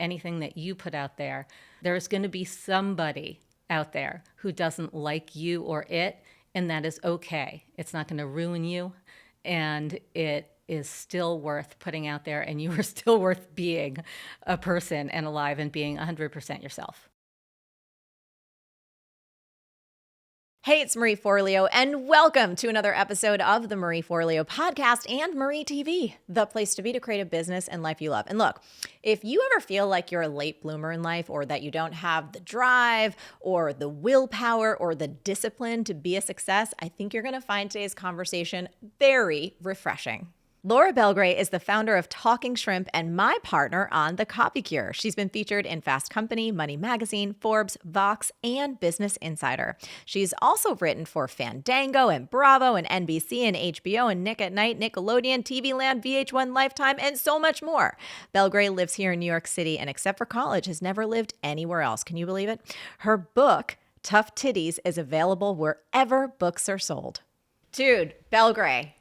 anything that you put out there, there's going to be somebody out there who doesn't like you or it, and that is okay. It's not going to ruin you, and it is still worth putting out there, and you are still worth being a person and alive and being 100% yourself. Hey, it's Marie Forleo, and welcome to another episode of the Marie Forleo podcast and Marie TV, the place to be to create a business and life you love. And look, if you ever feel like you're a late bloomer in life, or that you don't have the drive or the willpower or the discipline to be a success, I think you're going to find today's conversation very refreshing. Laura Belgray is the founder of Talking Shrimp and my partner on The Copy Cure. She's been featured in Fast Company, Money Magazine, Forbes, Vox, and Business Insider. She's also written for Fandango and Bravo and NBC and HBO and Nick at Nite, Nickelodeon, TV Land, VH1, Lifetime, and so much more. Belgray lives here in New York City and, except for college, has never lived anywhere else. Can you believe it? Her book, Tough Titties, is available wherever books are sold. Dude, Belgray.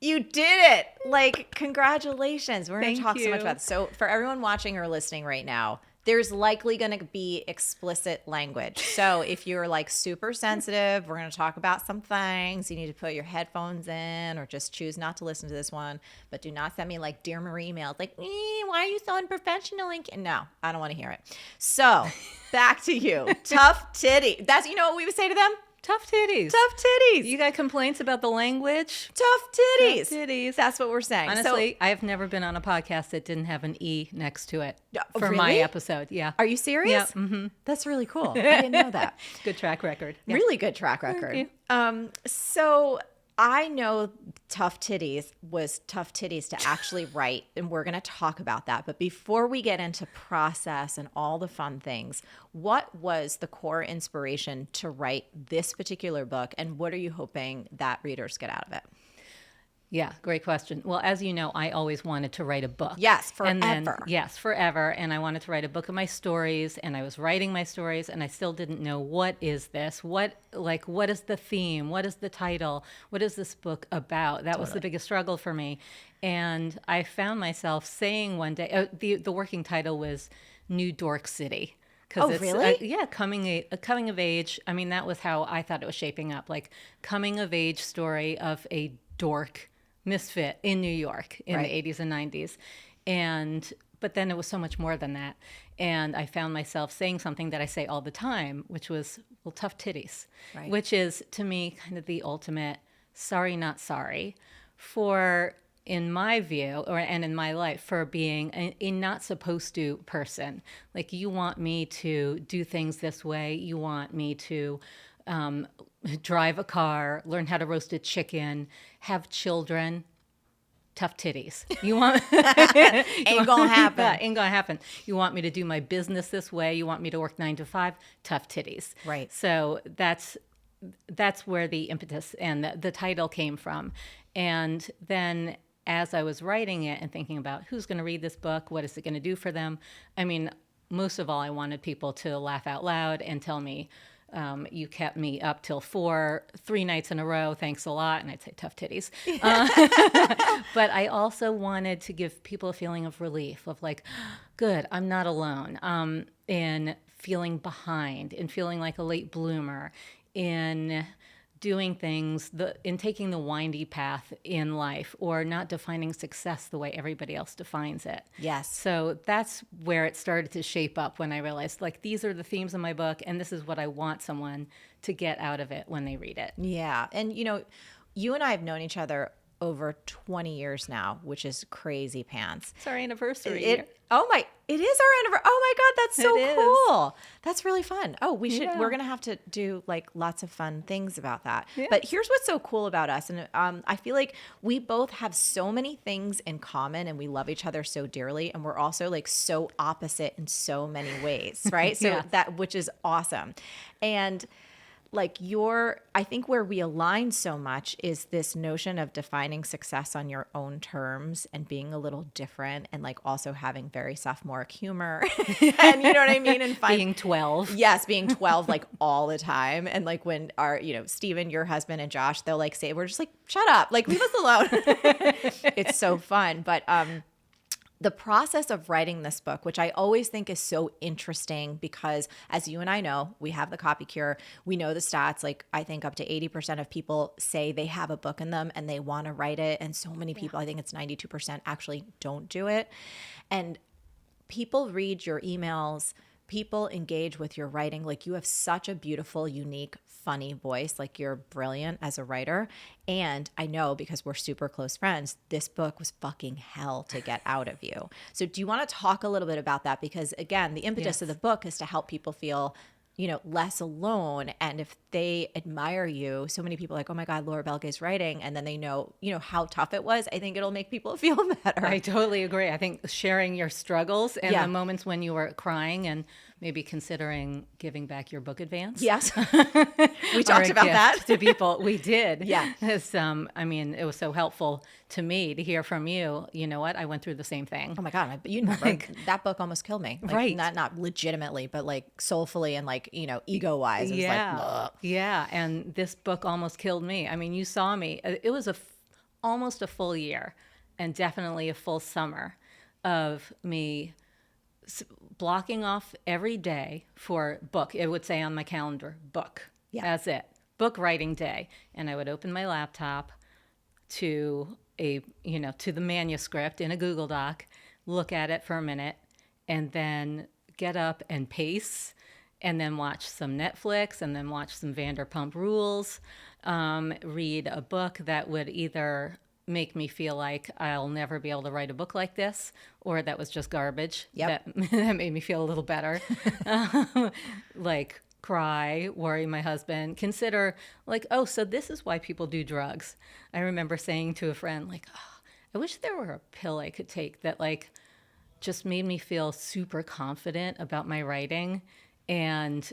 You did it. Like, congratulations. We're going to talk so much about this. So for everyone watching or listening right now, there's likely going to be explicit language. So if you're like super sensitive, we're going to talk about some things. You need to put your headphones in or just choose not to listen to this one. But do not send me like Dear Marie emails like, why are you so unprofessional? No, I don't want to hear it. So back to you. Tough titty. That's, you know what we would say to them? Tough titties. Tough titties. You got complaints about the language? Tough titties. Tough titties. That's what we're saying. Honestly, I have never been on a podcast that didn't have an E next to it for really? my episode. Yeah. Are you serious? Yeah. Mm-hmm. That's really cool. I didn't know that. Good track record. Yeah. Really good track record. So I know Tough Titties was tough titties to actually write, and we're going to talk about that. But before we get into process and all the fun things, what was the core inspiration to write this particular book, and what are you hoping that readers get out of it? Yeah, great question. Well, as you know, I always wanted to write a book. Yes, forever. Yes, forever. And I wanted to write a book of my stories, and I was writing my stories, and I still didn't know, what is this? What is the theme? What is the title? What is this book about? That was the biggest struggle for me. And I found myself saying one day, the working title was New Dork City. Oh, really? Coming of age. I mean, that was how I thought it was shaping up, like coming of age story of a dork misfit in New York in the 80s and 90s. But then it was so much more than that. And I found myself saying something that I say all the time, which was, well, tough titties, which is to me kind of the ultimate sorry, not sorry for, in my view, and in my life, for being a not supposed to person. Like, you want me to do things this way. You want me to drive a car, learn how to roast a chicken, have children. Tough titties. You want ain't gonna happen. Ain't gonna happen. You want me to do my business this way. You want me to work 9 to 5. Tough titties. Right. So that's where the impetus and the title came from. And then as I was writing it and thinking about who's going to read this book, what is it going to do for them? I mean, most of all, I wanted people to laugh out loud and tell me, you kept me up till 4, 3 nights in a row. Thanks a lot. And I'd say tough titties. But I also wanted to give people a feeling of relief, of like, good, I'm not alone. In feeling behind, in feeling like a late bloomer, in doing things, in taking the windy path in life, or not defining success the way everybody else defines it. Yes. So that's where it started to shape up, when I realized, like, these are the themes of my book, and this is what I want someone to get out of it when they read it. Yeah. And, you know, you and I have known each other over 20 years now, which is crazy pants. It's our anniversary year. It is our anniversary. Oh my God, that's so cool. That's really fun. Oh, we're going to have to do like lots of fun things about that. Yeah. But here's what's so cool about us. And I feel like we both have so many things in common, and we love each other so dearly. And we're also like so opposite in so many ways, right? So which is awesome. And like I think where we align so much is this notion of defining success on your own terms and being a little different, and like also having very sophomoric humor and you know what I mean? And being 12. Yes, being 12 like all the time. And like when our, Steven, your husband, and Josh, they'll like say, we're just like, shut up, like leave us alone. It's so fun. But the process of writing this book, which I always think is so interesting because as you and I know, we have the copy cure. We know the stats. Like I think up to 80% of people say they have a book in them and they want to write it. And so many people, I think it's 92% actually don't do it. And people read your emails, people engage with your writing. Like you have such a beautiful, unique, funny voice. Like you're brilliant as a writer. And I know because we're super close friends, this book was fucking hell to get out of you. So do you want to talk a little bit about that? Because again, the impetus of the book is to help people feel, you know, less alone. And if they admire you, so many people are like, oh my God, Laura Belgray's writing. And then they know, you know, how tough it was. I think it'll make people feel better. I totally agree. I think sharing your struggles and the moments when you were crying and maybe considering giving back your book advance. Yes. We talked about that. To people. We did. Yeah. I mean, it was so helpful to me to hear from you. You know what? I went through the same thing. Oh my God. You remember that book almost killed me. Like, right. Not legitimately, but like soulfully and like, you know, ego wise. It was like, ugh. Yeah. And this book almost killed me. I mean, you saw me. It was almost a full year and definitely a full summer of me blocking off every day for book. It would say on my calendar, book. Yeah. That's it. Book writing day. And I would open my laptop to to the manuscript in a Google Doc, look at it for a minute, and then get up and pace, and then watch some Netflix, and then watch some Vanderpump Rules, read a book that would either make me feel like I'll never be able to write a book like this, or that was just garbage. Yep. That made me feel a little better. Like cry, worry my husband, consider like, oh, so this is why people do drugs. I remember saying to a friend, like, oh, I wish there were a pill I could take that like just made me feel super confident about my writing and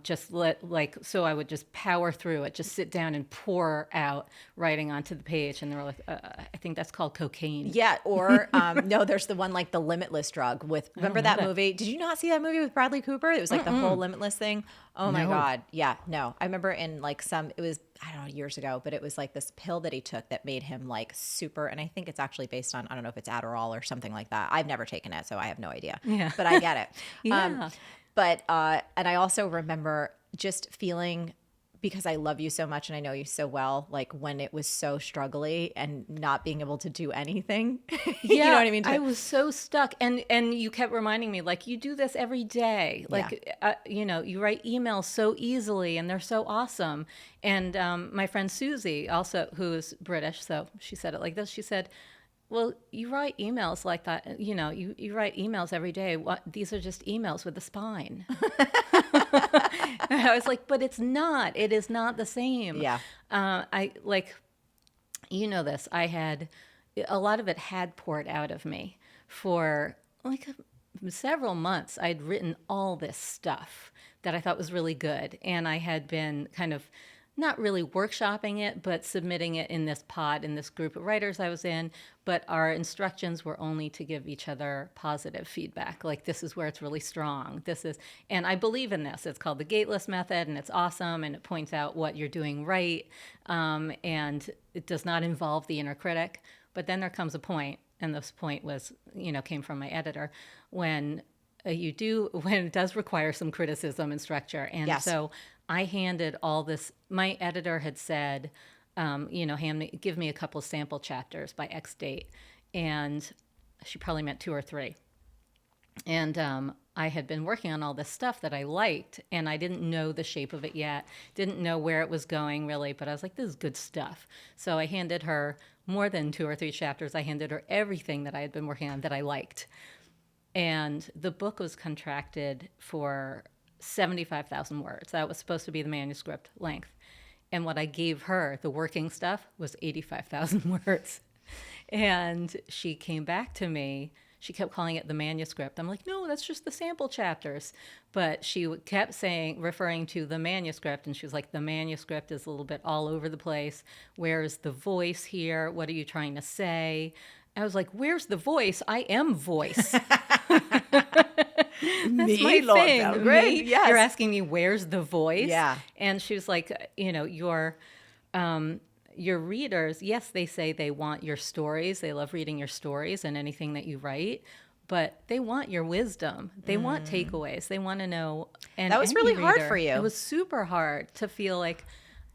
just so I would just power through it, just sit down and pour out writing onto the page. And they were like, I think that's called cocaine. Yeah. Or no, there's the one like the Limitless drug with, remember that movie? Did you not see that movie with Bradley Cooper? It was like the whole Limitless thing. Oh my God. Yeah, no. I remember in like it was, I don't know, years ago, but it was like this pill that he took that made him like super, and I think it's actually based on, I don't know if it's Adderall or something like that. I've never taken it, so I have no idea. Yeah. But I get it. Yeah. But and I also remember just feeling, because I love you so much and I know you so well, like when it was so struggly and not being able to do anything. You know what I mean? I was so stuck. And you kept reminding me, like, you do this every day. Like, you write emails so easily and they're so awesome. And my friend Susie, also, who is British, so she said it like this. She said, well, you write emails like that. You know, you write emails every day. These are just emails with a spine. I was like, but it's not. It is not the same. Yeah. I like, you know this. I had a lot of it had poured out of me for like several months. I'd written all this stuff that I thought was really good, and I had been kind of not really workshopping it, but submitting it in this pod, in this group of writers I was in. But our instructions were only to give each other positive feedback. Like, this is where it's really strong. And I believe in this. It's called the gateless method, and it's awesome, and it points out what you're doing right. And it does not involve the inner critic. But then there comes a point, and this point was, came from my editor, when it does require some criticism and structure. And yes. So I handed all this, my editor had said, give me a couple of sample chapters by X date. And she probably meant 2 or 3. And I had been working on all this stuff that I liked, and I didn't know the shape of it yet, didn't know where it was going really, but I was like, this is good stuff. So I handed her more than 2 or 3 chapters. I handed her everything that I had been working on that I liked. And the book was contracted for 75,000 words. That was supposed to be the manuscript length. And what I gave her, the working stuff, was 85,000 words. And she came back to me. She kept calling it the manuscript. I'm like, no, that's just the sample chapters. But she kept referring to the manuscript. And she was like, the manuscript is a little bit all over the place. Where's the voice here? What are you trying to say? I was like, where's the voice? I am voice. That's my thing. Belgray. Yes. You're asking me, where's the voice? Yeah. And she was like, you're your readers, yes, they say they want your stories. They love reading your stories and anything that you write, but they want your wisdom. They want takeaways. They want to know. And That was any really hard for reader, you. It was super hard to feel like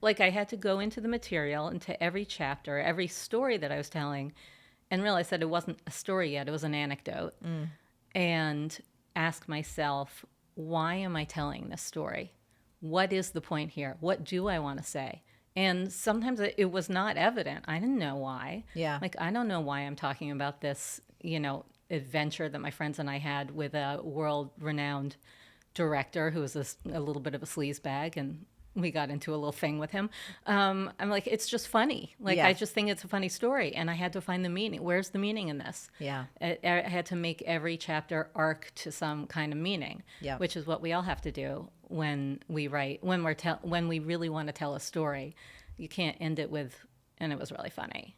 I had to go into the material, into every chapter, every story that I was telling, and realize that it wasn't a story yet. It was an anecdote. And ask myself, why am I telling this story? What is the point here? What do I want to say? And sometimes it was not evident. I didn't know why. Yeah. Like, I don't know why I'm talking about this, adventure that my friends and I had with a world-renowned director who was a little bit of a sleazebag, and we got into a little thing with him. I'm like, it's just funny. Like, Yeah. I just think it's a funny story, and I had to find the meaning. Where's the meaning in this? Yeah. I had to make every chapter arc to some kind of meaning, Yeah. which is what we all have to do when we write, when we really want to tell a story. You can't end it with, and it was really funny.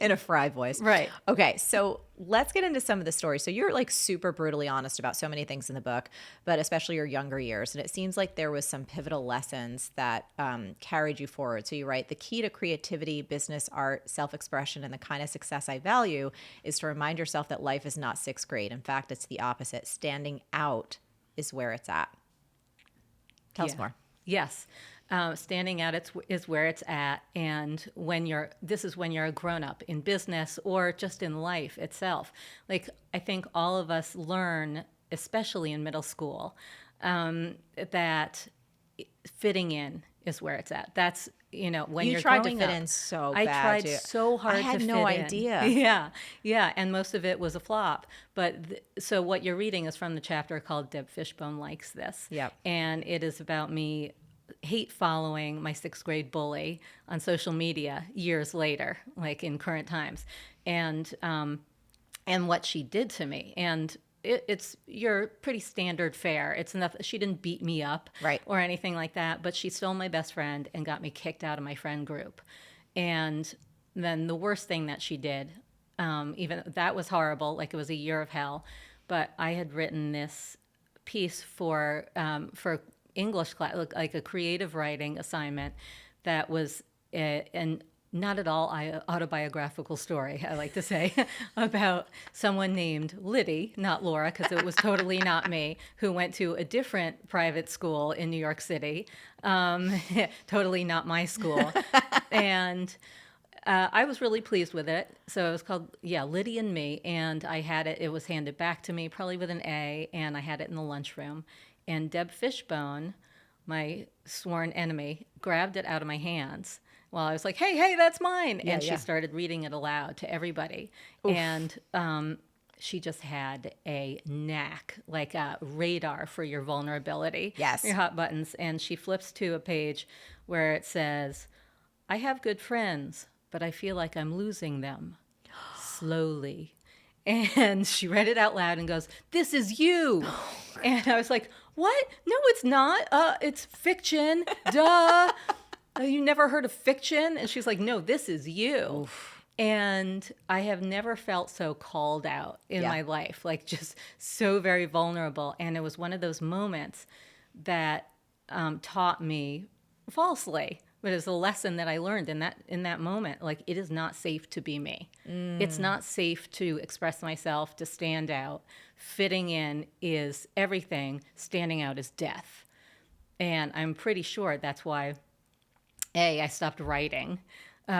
In a Fry voice. Right. Okay, so let's get into some of the stories. So you're like super brutally honest about so many things in the book, but especially your younger years. And it seems like there was some pivotal lessons that carried you forward. So you write, the key to creativity, business, art, self-expression, and the kind of success I value is to remind yourself that life is not sixth grade. In fact, it's the opposite. Standing out is where it's at. Tell us more. Yes. Standing out is where it's at. And this is when you're a grown-up in business or just in life itself. Like, I think all of us learn, especially in middle school, that fitting in is where it's at. That's, when You you're tried to growing fit up, in so I bad. tried too. so hard I had to no fit in. idea. Yeah. And most of it was a flop. But so what you're reading is from the chapter called Deb Fishbone Likes This. Yep. And it is about me hate following my sixth grade bully on social media years later, like in current times, and what she did to me. And it's your pretty standard fare. It's enough. She didn't beat me up, Right, or anything like that, but she stole my best friend and got me kicked out of my friend group. And then the worst thing that she did, even that was horrible. Like, it was a year of hell. But I had written this piece for English class, like a creative writing assignment that was and not at all autobiographical story, I like to say, about someone named Liddy, not Laura, because it was totally not me, who went to a different private school in New York City, totally not my school. And I was really pleased with it. So it was called, Liddy and Me. And I had it was handed back to me, probably with an A, and I had it in the lunchroom. And Deb Fishbone, my sworn enemy, grabbed it out of my hands while I was like, hey, that's mine. And she started reading it aloud to everybody. Oof. And she just had a knack, like a radar for your vulnerability, yes, your hot buttons. And she flips to a page where it says, I have good friends, but I feel like I'm losing them slowly. And she read it out loud and goes, this is you. And I was like, what? No, it's not. It's fiction. Duh. You never heard of fiction? And she's like, no, this is you. Oof. And I have never felt so called out in my life, like just so very vulnerable. And it was one of those moments that taught me falsely. But it was a lesson that I learned in that moment. Like, it is not safe to be me. It's not safe to express myself, to stand out. Fitting in is everything. Standing out is death. And I'm pretty sure that's why, A, I stopped writing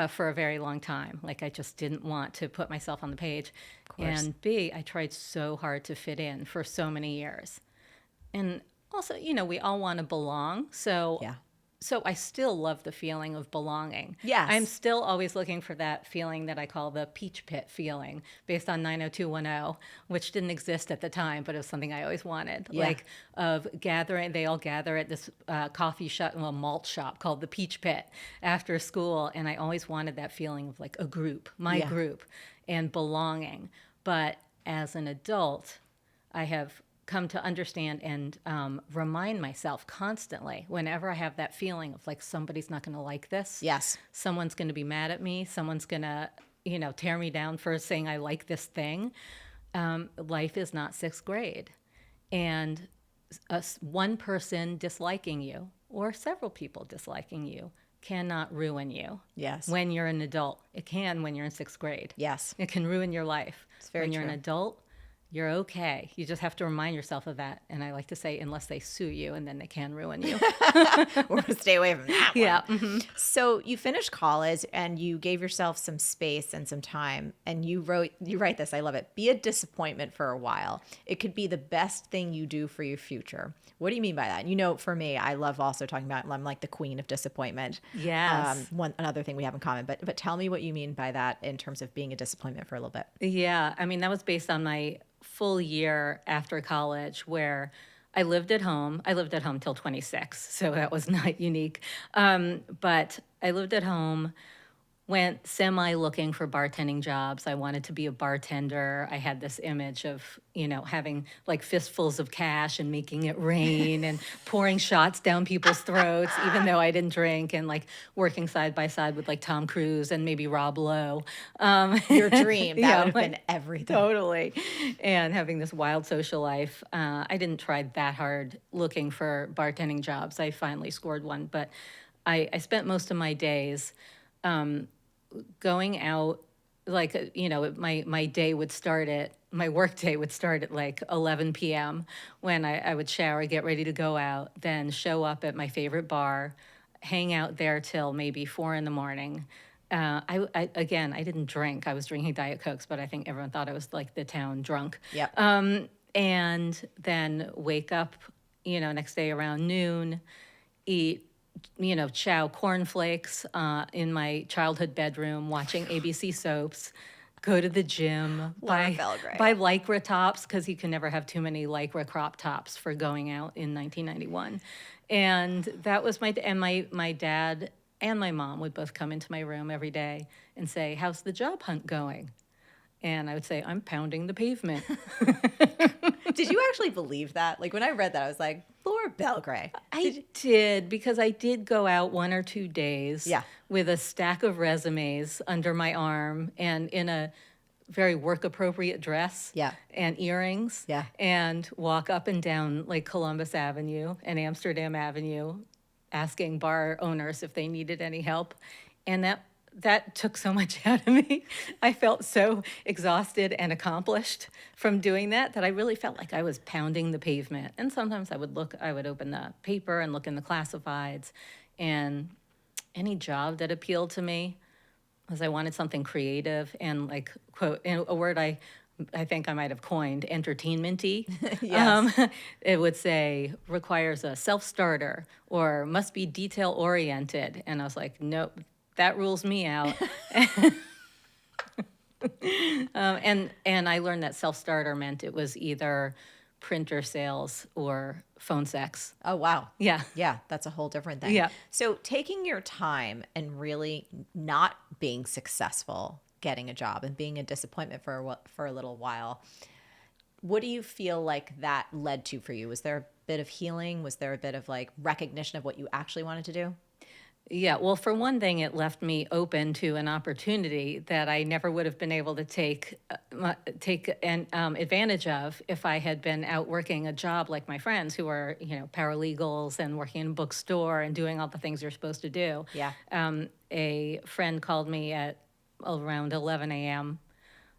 for a very long time. Like, I just didn't want to put myself on the page. And B, I tried so hard to fit in for so many years. And also, we all want to belong. So I still love the feeling of belonging. Yes. I'm still always looking for that feeling that I call the peach pit feeling, based on 90210, which didn't exist at the time, but it was something I always wanted. Yeah. Like, of gathering, they all gather at this coffee shop, well, malt shop called the Peach Pit after school. And I always wanted that feeling of like a group, my group, and belonging. But as an adult, I have come to understand and remind myself constantly, whenever I have that feeling of like, somebody's not going to like this. Yes. Someone's going to be mad at me. Someone's going to, tear me down for saying I like this thing. Life is not sixth grade. And one person disliking you, or several people disliking you, cannot ruin you. Yes. When you're an adult. It can when you're in 6th grade. Yes. It can ruin your life. It's very when you're true. an adult, you're okay. You just have to remind yourself of that. And I like to say, unless they sue you, and then they can ruin you. We're going to stay away from that one. Yeah. Mm-hmm. So you finished college and you gave yourself some space and some time, and you write this, I love it. Be a disappointment for a while. It could be the best thing you do for your future. What do you mean by that? You know, for me, I love also talking about, I'm like the queen of disappointment. Yes. Another thing we have in common, but tell me what you mean by that in terms of being a disappointment for a little bit. Yeah. I mean, that was based on my full year after college where I lived at home. I lived at home till 26, so that was not unique. But I lived at home, went semi looking for bartending jobs. I wanted to be a bartender. I had this image of, having like fistfuls of cash and making it rain and pouring shots down people's throats, even though I didn't drink, and like working side by side with like Tom Cruise and maybe Rob Lowe. Your dream, that would have been everything. Totally. And having this wild social life. I didn't try that hard looking for bartending jobs. I finally scored one, but I spent most of my days going out, like, my day would start my work day would start at like 11 p.m. when I would shower, get ready to go out, then show up at my favorite bar, hang out there till maybe 4 a.m. I didn't drink. I was drinking Diet Cokes, but I think everyone thought I was like the town drunk. Yep. And then wake up, next day around noon, eat, chow cornflakes in my childhood bedroom, watching ABC soaps, go to the gym, buy Lycra tops, because you can never have too many Lycra crop tops for going out in 1991. And that was my dad and my mom would both come into my room every day and say, "How's the job hunt going?" And I would say, "I'm pounding the pavement." Did you actually believe that? Like when I read that, I was like, Lord Belgray. I did, because I did go out 1 or 2 days with a stack of resumes under my arm and in a very work-appropriate dress and earrings and walk up and down like Columbus Avenue and Amsterdam Avenue asking bar owners if they needed any help. And that took so much out of me. I felt so exhausted and accomplished from doing that I really felt like I was pounding the pavement. And sometimes I would open the paper and look in the classifieds, and any job that appealed to me, because I wanted something creative and like, quote, a word I think I might have coined, entertainment-y. Yes. It would say requires a self-starter or must be detail-oriented. And I was like, nope. That rules me out. And I learned that self-starter meant it was either printer sales or phone sex. Oh, wow. Yeah. Yeah, that's a whole different thing. Yeah. So taking your time and really not being successful getting a job and being a disappointment for a little while, what do you feel like that led to for you? Was there a bit of healing? Was there a bit of like recognition of what you actually wanted to do? Yeah, well, for one thing, it left me open to an opportunity that I never would have been able to take advantage of if I had been out working a job like my friends who are, paralegals and working in a bookstore and doing all the things you're supposed to do. Yeah. A friend called me at around 11 a.m.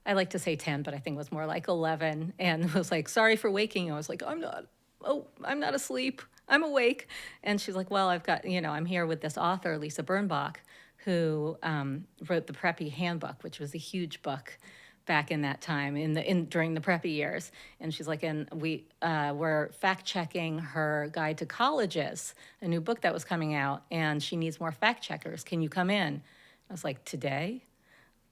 I like to say 10, but I think it was more like 11, and was like, "Sorry for waking you." I was like, I'm not asleep. I'm awake. And she's like, "Well, I've got, I'm here with this author, Lisa Birnbach, who wrote the Preppy Handbook, which was a huge book back in that time during the preppy years." And she's like, "And we were fact checking her guide to colleges, a new book that was coming out, and she needs more fact checkers. Can you come in?" I was like, "Today?"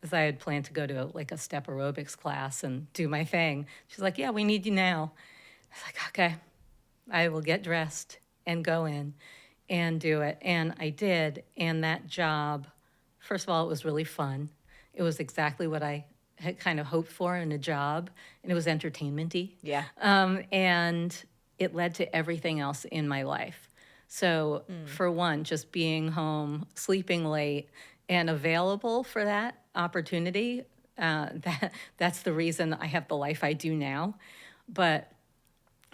Because I had planned to go to a step aerobics class and do my thing. She's like, "Yeah, we need you now." I was like, "Okay. I will get dressed and go in and do it." And I did. And that job, first of all, it was really fun. It was exactly what I had kind of hoped for in a job. And it was entertainment-y. Yeah. And it led to everything else in my life. So for one, just being home, sleeping late, and available for that opportunity, that's the reason I have the life I do now. But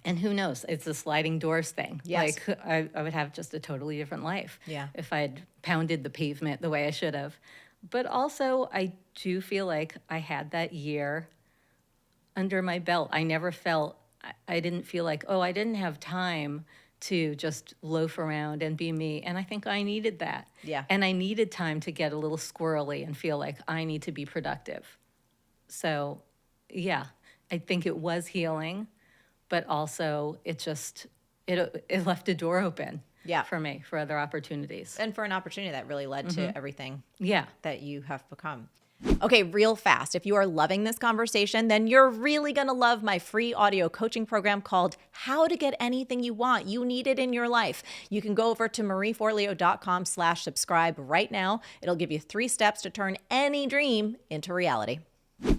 And who knows? It's a sliding doors thing. Yes. Like I would have just a totally different life Yeah. if I'd pounded the pavement the way I should have. But also, I do feel like I had that year under my belt. I never felt, I didn't feel like, oh, I didn't have time to just loaf around and be me. And I think I needed that. Yeah. And I needed time to get a little squirrely and feel like I need to be productive. So, yeah, I think it was healing, but also it left a door open Yeah. for me for other opportunities. And for an opportunity that really led to everything Yeah. that you have become. Okay, real fast. If you are loving this conversation, then you're really going to love my free audio coaching program called How to Get Anything You Want. You need it in your life. You can go over to marieforleo.com/subscribe right now. It'll give you 3 steps to turn any dream into reality.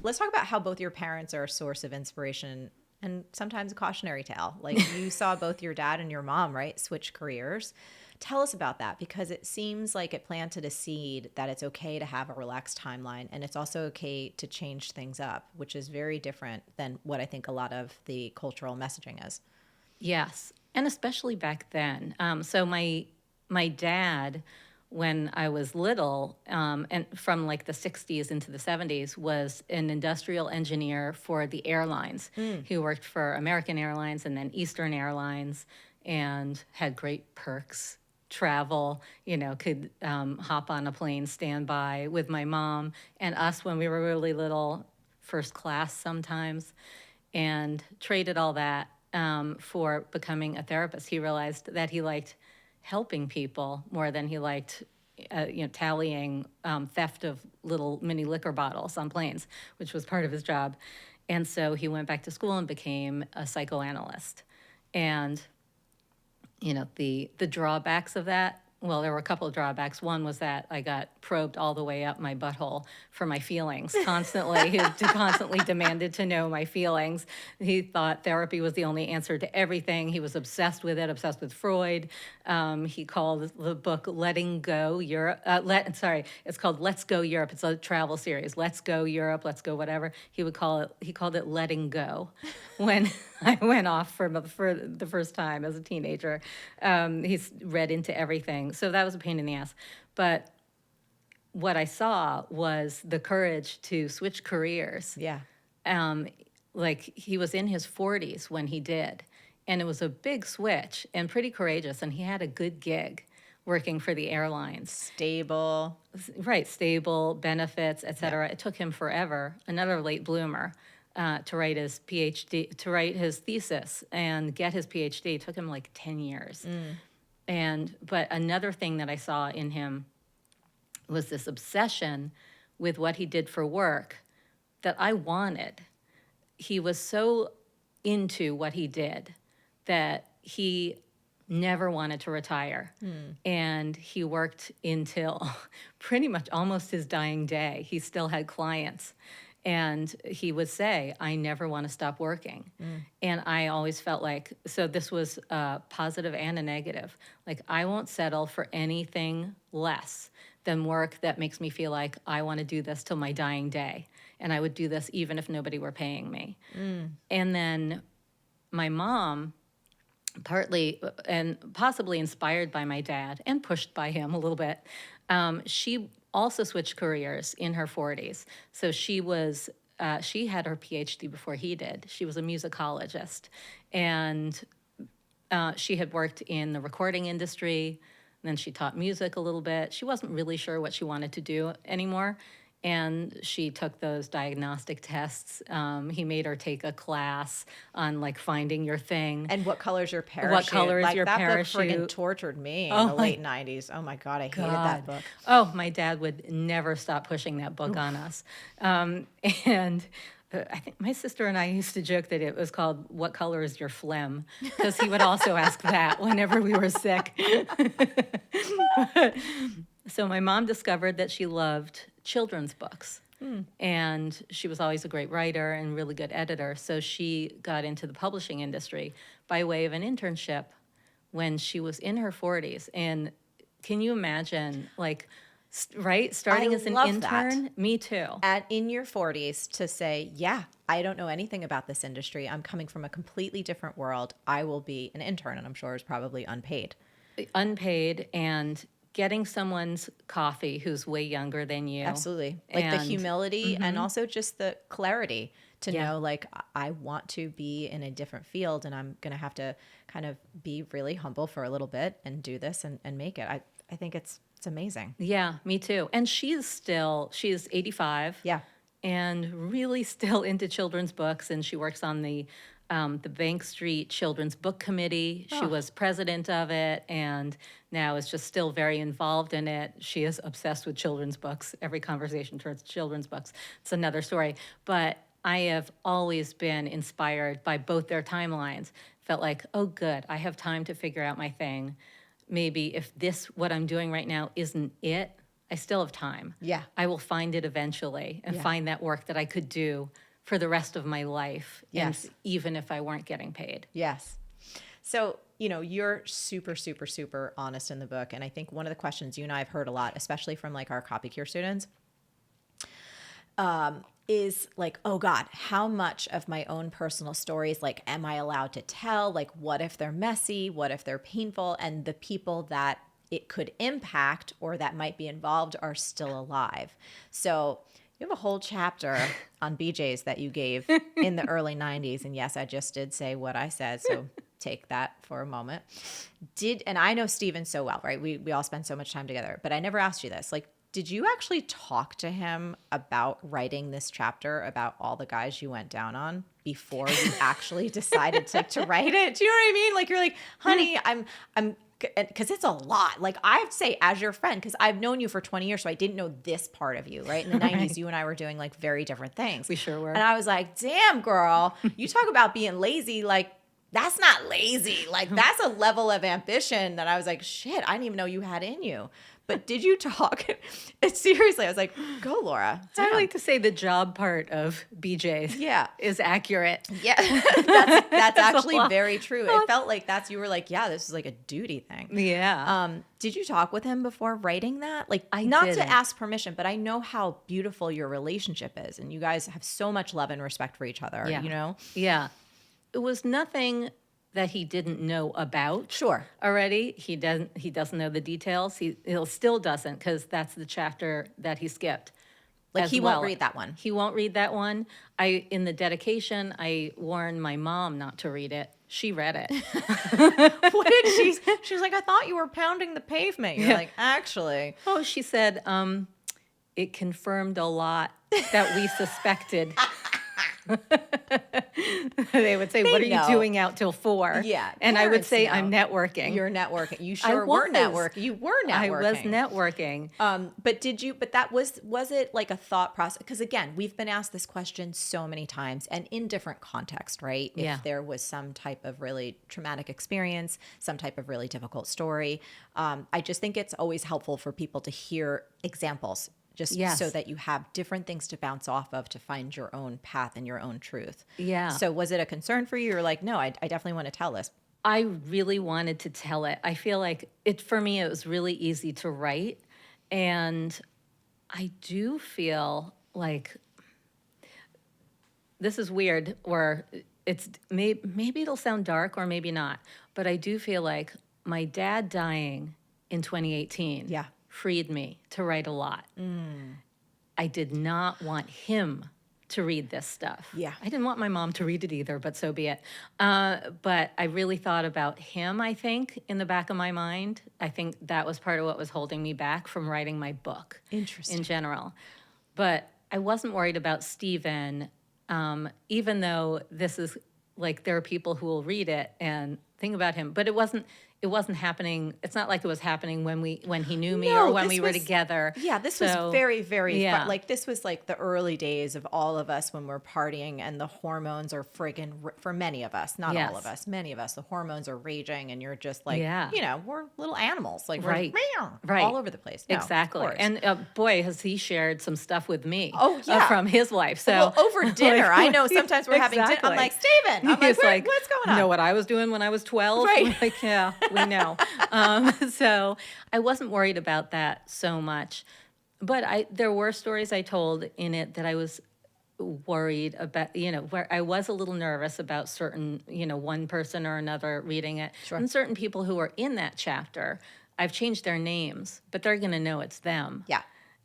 Let's talk about how both your parents are a source of inspiration and sometimes a cautionary tale. Like you saw both your dad and your mom, right, switch careers. Tell us about that, because it seems like it planted a seed that it's okay to have a relaxed timeline, and it's also okay to change things up, which is very different than what I think a lot of the cultural messaging is. Yes, and especially back then. So my dad, when I was little, and from like the 60s into the 70s, was an industrial engineer for the airlines. He worked for American Airlines and then Eastern Airlines and had great perks. Travel, could hop on a plane, stand by with my mom and us when we were really little, first class sometimes, and traded all that for becoming a therapist. He realized that he liked helping people more than he liked tallying theft of little mini liquor bottles on planes, which was part of his job. And so he went back to school and became a psychoanalyst. And the drawbacks of that, well, there were a couple of drawbacks. One was that I got probed all the way up my butthole for my feelings constantly. He constantly demanded to know my feelings. He thought therapy was the only answer to everything. He was obsessed with it, obsessed with Freud. He called the book Letting Go Europe. It's called Let's Go Europe. It's a travel series. Let's Go Europe, Let's Go whatever. He called it Letting Go when I went off for the first time as a teenager. He's read into everything. So that was a pain in the ass. But what I saw was the courage to switch careers. Yeah. Like he was in his 40s when he did. And it was a big switch and pretty courageous. And he had a good gig working for the airlines. Stable. Right, stable, benefits, et cetera. It took him forever, another late bloomer, to write his PhD, to write his thesis and get his PhD. It took him like 10 years. But another thing that I saw in him was this obsession with what he did for work that I wanted. He was so into what he did that he never wanted to retire. And he worked until pretty much almost his dying day. He still had clients. And he would say, I never want to stop working. And I always felt like, so this was a positive and a negative. Like, I won't settle for anything less than work that makes me feel like I want to do this till my dying day. And I would do this even if nobody were paying me. And then my mom, partly and possibly inspired by my dad and pushed by him a little bit, she also switched careers in her 40s. So she had her PhD before he did. She was a musicologist. And she had worked in the recording industry. And then she taught music a little bit. She wasn't really sure what she wanted to do anymore. And she took those diagnostic tests. He made her take a class on like finding your thing. And what color is your parachute? What color is your parachute? That book friggin' tortured me in the late 90s. Oh my God, I hated that book. Oh, my dad would never stop pushing that book on us. And I think my sister and I used to joke that it was called What Color is Your Phlegm? Because he would also ask that whenever we were sick. So my mom discovered that she loved children's books. And she was always a great writer and really good editor. So she got into the publishing industry by way of an internship when she was in her 40s. And can you imagine, like, Right? Starting I as an love that. intern. Me too. In your 40s to say, yeah, I don't know anything about this industry. I'm coming from a completely different world. I will be an intern, and I'm sure is probably unpaid. Unpaid, and getting someone's coffee who's way younger than you. Absolutely. Like the And humility and also just the clarity to Yeah. know, like, I want to be in a different field, and I'm going to have to kind of be really humble for a little bit and do this and make it. I think it's amazing. Yeah, me too. And she's 85. Yeah. And really still into children's books. And she works on the Bank Street Children's Book Committee. She was president of it, and now is just still very involved in it. She is obsessed with children's books. Every conversation turns to children's books. It's another story. But I have always been inspired by both their timelines. Felt like, oh, good, I have time to figure out my thing. Maybe if what I'm doing right now isn't it, I still have time. Yeah. I will find it eventually and find that work that I could do for the rest of my life. Yes. And even if I weren't getting paid. Yes. So, you're super, super, super honest in the book. And I think one of the questions you and I have heard a lot, especially from like our copy cure students, is like, oh God, how much of my own personal stories, like, am I allowed to tell? Like, what if they're messy? What if they're painful? And the people that it could impact or that might be involved are still alive. So you have a whole chapter on BJ's that you gave in the early 90s. And yes, I just did say what I said. So take that for a moment. And I know Steven so well, right? We all spend so much time together, but I never asked you this. Like, did you actually talk to him about writing this chapter about all the guys you went down on before you actually decided to write it? Do you know what I mean? Like, you're like, honey, I'm because it's a lot. Like, I have to say, as your friend, because I've known you for 20 years, so I didn't know this part of you, right? In the 90s, you and I were doing like very different things. We sure were. And I was like, damn, girl, you talk about being lazy. Like, that's not lazy. Like, that's a level of ambition that I was like, shit, I didn't even know you had in you. But did you talk? Seriously, I was like, go, Laura. I like to say the job part of BJ's is accurate. Yeah, that's actually very true. It felt like you were like, yeah, this is like a duty thing. Yeah. Did you talk with him before writing that? Like, I not didn't. to ask permission, but I know how beautiful your relationship is. And you guys have so much love and respect for each other, Yeah. It was nothing that he didn't know about. Sure. Already. He doesn't know the details. He still doesn't, because that's the chapter that he skipped. Like, he won't read that one. He won't read that one. In the dedication, I warned my mom not to read it. She read it. What did she? She was like, I thought you were pounding the pavement. You're like, actually. Oh, she said, it confirmed a lot that we suspected. They would say, what are you doing out till 4? Yeah. And I would say, know. I'm networking. You're networking. You sure were networking. You were networking. I was networking. But that was it like a thought process? Because again, we've been asked this question so many times and in different context, right? If there was some type of really traumatic experience, some type of really difficult story. I just think it's always helpful for people to hear examples. Just so that you have different things to bounce off of to find your own path and your own truth. Yeah. So was it a concern for you? You're like, no, I definitely want to tell this. I really wanted to tell it. I feel like for me, it was really easy to write. And I do feel like this is weird, or it's maybe it'll sound dark or maybe not, but I do feel like my dad dying in 2018 freed me to write a lot. I did not want him to read this stuff. Yeah. I didn't want my mom to read it either, but so be it. But I really thought about him, I think, in the back of my mind. I think that was part of what was holding me back from writing my book. Interesting. In general. But I wasn't worried about Steven, even though this is, like, there are people who will read it and think about him. But it wasn't happening. It's not like it was happening when he knew me or when we were together. Yeah, this was very, very fun. Like, this was like the early days of all of us when we're partying and the hormones are friggin', for many of us, not all of us, many of us, the hormones are raging and you're just like, we're little animals. Like, we're all over the place. No, exactly. And boy, has he shared some stuff with me from his life. So well, over dinner, I know sometimes we're having dinner. I'm like, Steven, I'm like, what's going on? You know what I was doing when I was 12? Right. Like, yeah. We know. So I wasn't worried about that so much. But there were stories I told in it that I was worried about, where I was a little nervous about certain, one person or another reading it. Sure. And certain people who are in that chapter, I've changed their names, but they're going to know it's them. Yeah.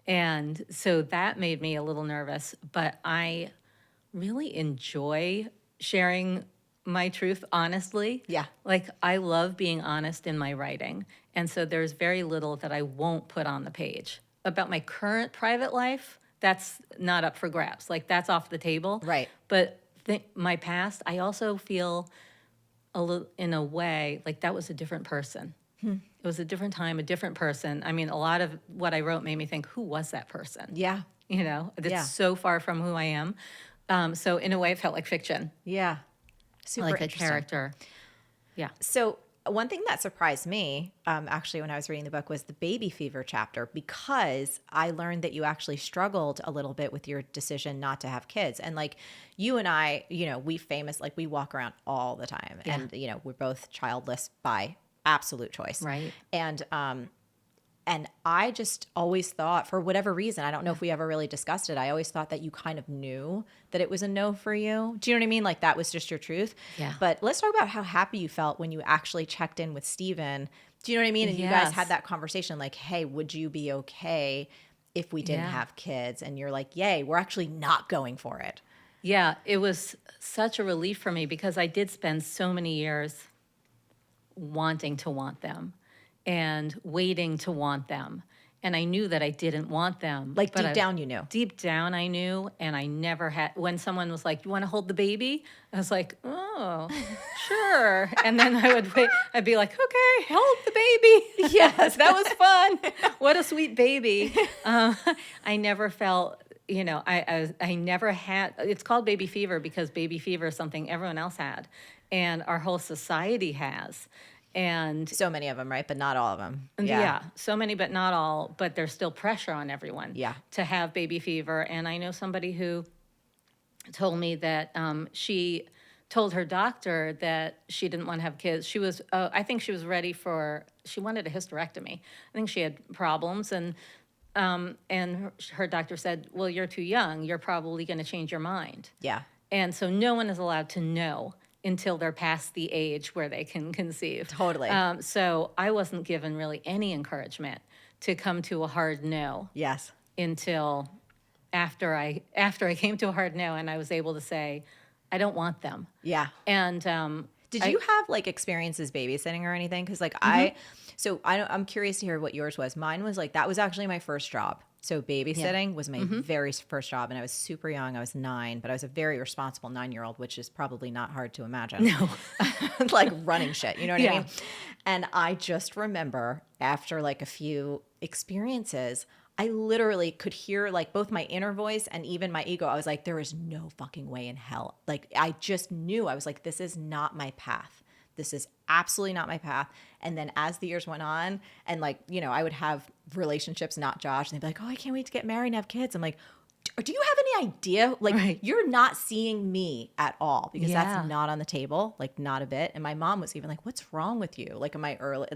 And so that made me a little nervous, but I really enjoy sharing my truth honestly. Yeah. Like, I love being honest in my writing. And so there's very little that I won't put on the page. About my current private life, that's not up for grabs. Like, that's off the table. Right. But my past, I also feel a little, in a way, like that was a different person. It was a different time, a different person. I mean, a lot of what I wrote made me think, who was that person? Yeah. It's so far from who I am. So in a way, it felt like fiction. Yeah. Super Like a interesting. character. Yeah. So one thing that surprised me, actually, when I was reading the book was the baby fever chapter, because I learned that you actually struggled a little bit with your decision not to have kids. And like you and I, we walk around all the time. Yeah. And, we're both childless by absolute choice. Right. And I just always thought, for whatever reason, I don't know if we ever really discussed it, I always thought that you kind of knew that it was a no for you. Do you know what I mean? Like, that was just your truth. Yeah. But let's talk about how happy you felt when you actually checked in with Steven. Do you know what I mean? And you guys Yes. had that conversation like, hey, would you be okay if we didn't Yeah. have kids? And you're like, yay, we're actually not going for it. Yeah, it was such a relief for me because I did spend so many years wanting to want them and waiting to want them. And I knew that I didn't want them. Like, but deep down, you knew. Deep down, I knew, and I never had. When someone was like, "You want to hold the baby?" I was like, "Oh, sure." And then I would wait. I'd be like, "Okay, hold the baby." Yes, that was fun. What a sweet baby. I never felt. I never had. It's called baby fever because baby fever is something everyone else had, and our whole society has. And So many of them, right? But not all of them. yeah, so many, but not all. But there's still pressure on everyone Yeah. to have baby fever. And I know somebody who told me that she told her doctor that she didn't want to have kids. She was, I think she was ready she wanted a hysterectomy. I think she had problems. And her doctor said, well, you're too young. You're probably going to change your mind. Yeah. And so no one is allowed to know until they're past the age where they can conceive. Totally. So I wasn't given really any encouragement to come to a hard no Yes. until after I came to a hard no and I was able to say, I don't want them. Yeah. And Did you have like experiences babysitting or anything? Because like I'm curious to hear what yours was. Mine was like, that was actually my first job. So babysitting was my very first job, and I was super young. I was 9, but I was a very responsible 9-year-old, which is probably not hard to imagine. No. Like running shit, you know what I Yeah. mean? And I just remember after like a few experiences, I literally could hear like both my inner voice and even my ego. I was like, there is no fucking way in hell. Like, I just knew. I was like, this is not my path. This is absolutely not my path. And then as the years went on, and like, I would have relationships, not Josh, and they'd be like, oh, I can't wait to get married and have kids. I'm like, do you have any idea? Like, Right. You're not seeing me at all, because Yeah. that's not on the table, like not a bit. And my mom was even like, what's wrong with you? Like in my early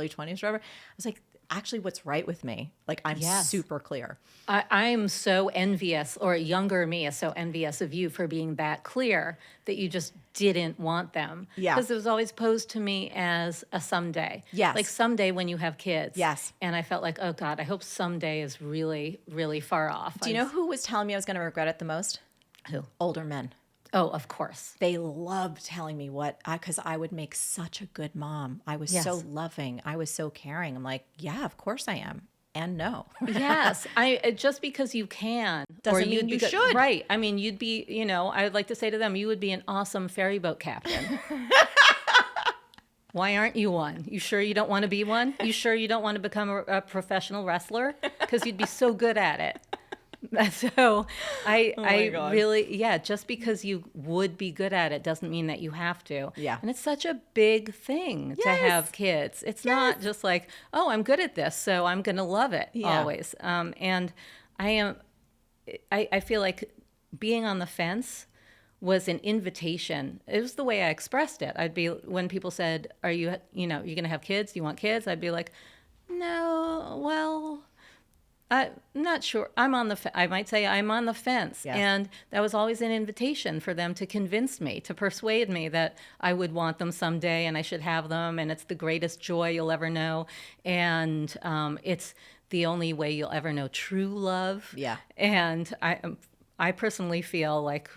20s or whatever. I was like, actually, what's right with me? Like, I'm Yes. super clear. I'm so envious, or younger me is so envious of you for being that clear that you just didn't want them. Yeah. Because it was always posed to me as a someday. Yes. Like someday when you have kids. Yes. And I felt like, oh God, I hope someday is really, really far off. Do you know who was telling me I was going to regret it the most? Who? Older men. Oh, of course. They loved telling me because I would make such a good mom. I was so Yes. loving. I was so caring. I'm like, yeah, of course I am. And no. Yes, just because you can Doesn't you'd mean you be good- should. Right. I mean, you'd be. I would like to say to them, you would be an awesome ferry boat captain. Why aren't you one? You sure you don't want to be one? You sure you don't want to become a professional wrestler? Because you'd be so good at it. So I God. really, just because you would be good at it doesn't mean that you have to. Yeah. And it's such a big thing to Yes. have kids. It's not just like, oh, I'm good at this, so I'm going to love it Yeah. always. And I feel like being on the fence was an invitation. It was the way I expressed it. I'd be, when people said, are you, you going to have kids? Do you want kids? I'd be like, no, well, I'm not sure. I might say I'm on the fence. Yes. And that was always an invitation for them to convince me, to persuade me that I would want them someday and I should have them. And it's the greatest joy you'll ever know. And it's the only way you'll ever know true love. Yeah. And I personally feel like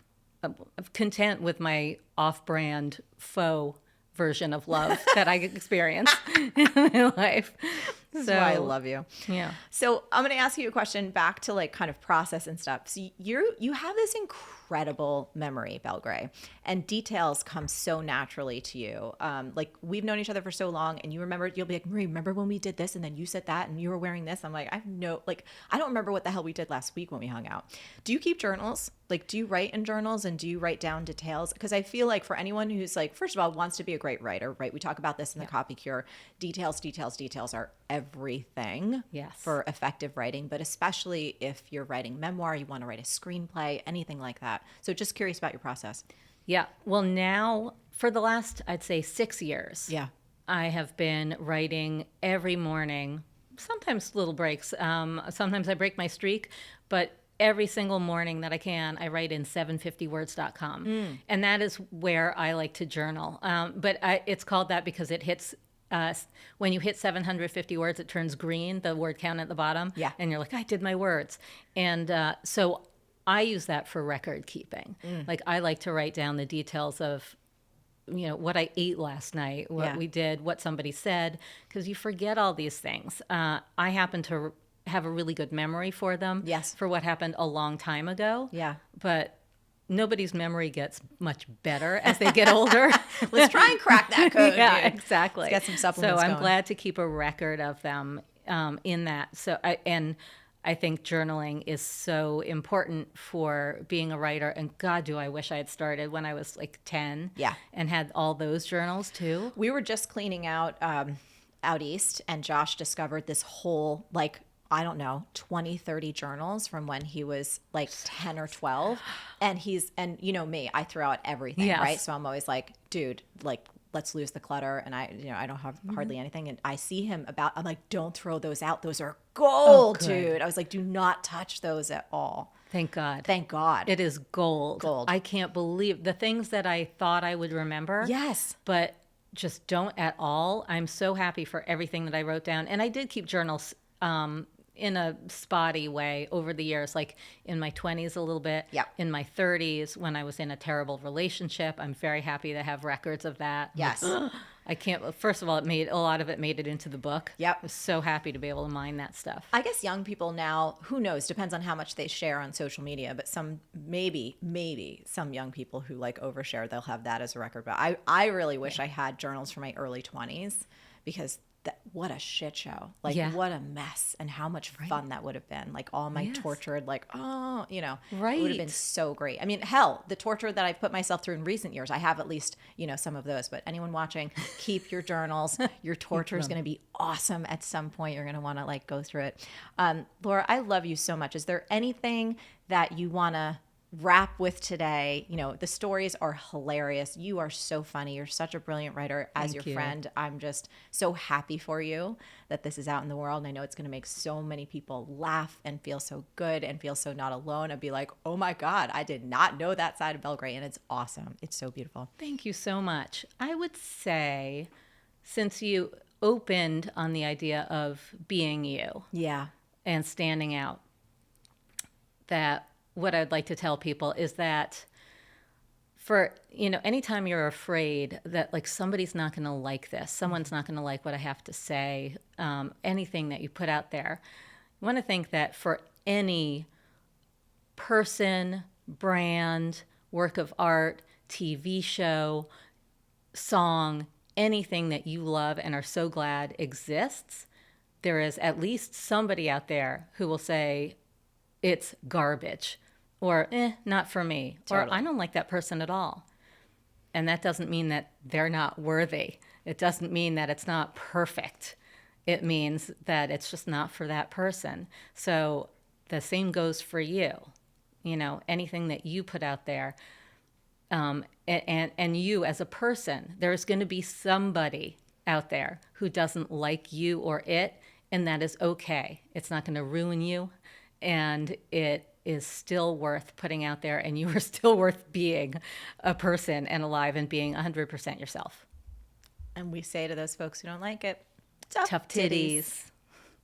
I'm content with my off-brand faux version of love that I experience in my life. This is why I love you. Yeah. So I'm going to ask you a question back to like kind of process and stuff. So you have this incredible memory, Belgray, and details come so naturally to you. Like we've known each other for so long, and you'll be like, Marie, remember when we did this, and then you said that, and you were wearing this. I'm like, I don't remember what the hell we did last week when we hung out. Do you keep journals? Like, do you write in journals and do you write down details? Because I feel like for anyone who's like, first of all, wants to be a great writer, right? We talk about this in the Copy Cure. Details are everything for effective writing, but especially if you're writing memoir, you want to write a screenplay, anything like that. So just curious about your process. Yeah. Well, now for the last, I'd say 6 years, I have been writing every morning, sometimes little breaks. Sometimes I break my streak, but every single morning that I can, I write in 750words.com. And that is where I like to journal. But it's called that because it hits, when you hit 750 words, it turns green, the word count at the bottom. Yeah. And you're like, I did my words. And so I use that for record keeping. Like I like to write down the details of, what I ate last night, what we did, what somebody said, because you forget all these things. I happen to have a really good memory for them. Yes. For what happened a long time ago. Yeah. But nobody's memory gets much better as they get older. Let's try and crack that code. Yeah, dude. exactly. Let's get some supplements So I'm going. glad to keep a record of them in that. So I think journaling is so important for being a writer. And God, do I wish I had started when I was like 10. Yeah. And had all those journals too. We were just cleaning out east, and Josh discovered this whole, like, I don't know, 20, 30 journals from when he was like 10 or 12. And you know me, I throw out everything, right? So I'm always like, dude, like, let's lose the clutter. And I don't have hardly anything. And I see him I'm like, don't throw those out. Those are gold, dude. I was like, do not touch those at all. Thank God. Thank God. It is gold. Gold. I can't believe the things that I thought I would remember. Yes. But just don't at all. I'm so happy for everything that I wrote down. And I did keep journals in a spotty way over the years, like in my 20s a little bit, in my 30s when I was in a terrible relationship. I'm very happy to have records of that. Yes. I can't, first of all, a lot of it made it into the book. Yep. I was so happy to be able to mine that stuff. I guess young people now, who knows, depends on how much they share on social media, but maybe some young people who like overshare, they'll have that as a record. But I really wish I had journals from my early 20s, because what a shit show. Like, what a mess, and how much fun that would have been. Like, all my tortured, like, it would have been so great. I mean, hell, the torture that I've put myself through in recent years, I have at least, some of those. But anyone watching, keep your journals. Your torture is going to be awesome at some point. You're going to want to, like, go through it. Laura, I love you so much. Is there anything that you want to wrap with today? The stories are hilarious. You are so funny. You're such a brilliant writer. As your friend, I'm just so happy for you that this is out in the world. And I know it's going to make so many people laugh and feel so good and feel so not alone and be like, oh my God, I did not know that side of Belgray. And it's awesome. It's so beautiful. Thank you so much. I would say, since you opened on the idea of being you and standing out, that what I'd like to tell people is that for, anytime you're afraid that like somebody's not going to like this, someone's not going to like what I have to say, anything that you put out there, I want to think that for any person, brand, work of art, TV show, song, anything that you love and are so glad exists, there is at least somebody out there who will say, it's garbage, or not for me, or I don't like that person at all. And that doesn't mean that they're not worthy. It doesn't mean that it's not perfect. It means that it's just not for that person. So the same goes for you. Anything that you put out there, and you as a person, there's going to be somebody out there who doesn't like you or it, and that is okay. It's not going to ruin you, and it is still worth putting out there, and you are still worth being a person and alive and being 100% yourself. And we say to those folks who don't like it, Tough titties.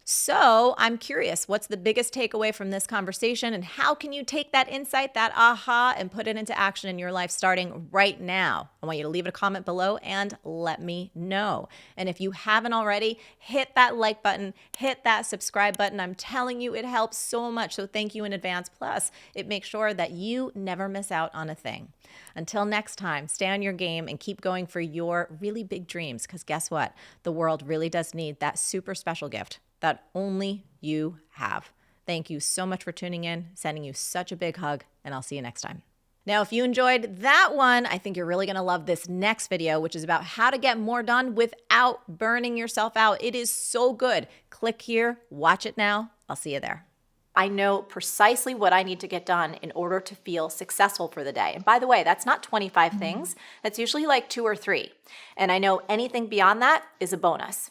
So I'm curious, what's the biggest takeaway from this conversation, and how can you take that insight, that aha, and put it into action in your life starting right now? I want you to leave a comment below and let me know. And if you haven't already, hit that like button, hit that subscribe button. I'm telling you, it helps so much. So thank you in advance. Plus, it makes sure that you never miss out on a thing. Until next time, stay on your game and keep going for your really big dreams, because guess what? The world really does need that super special gift that only you have. Thank you so much for tuning in, sending you such a big hug, and I'll see you next time. Now, if you enjoyed that one, I think you're really gonna love this next video, which is about how to get more done without burning yourself out. It is so good. Click here, watch it now. I'll see you there. I know precisely what I need to get done in order to feel successful for the day. And by the way, that's not 25 things. That's usually like 2 or 3. And I know anything beyond that is a bonus.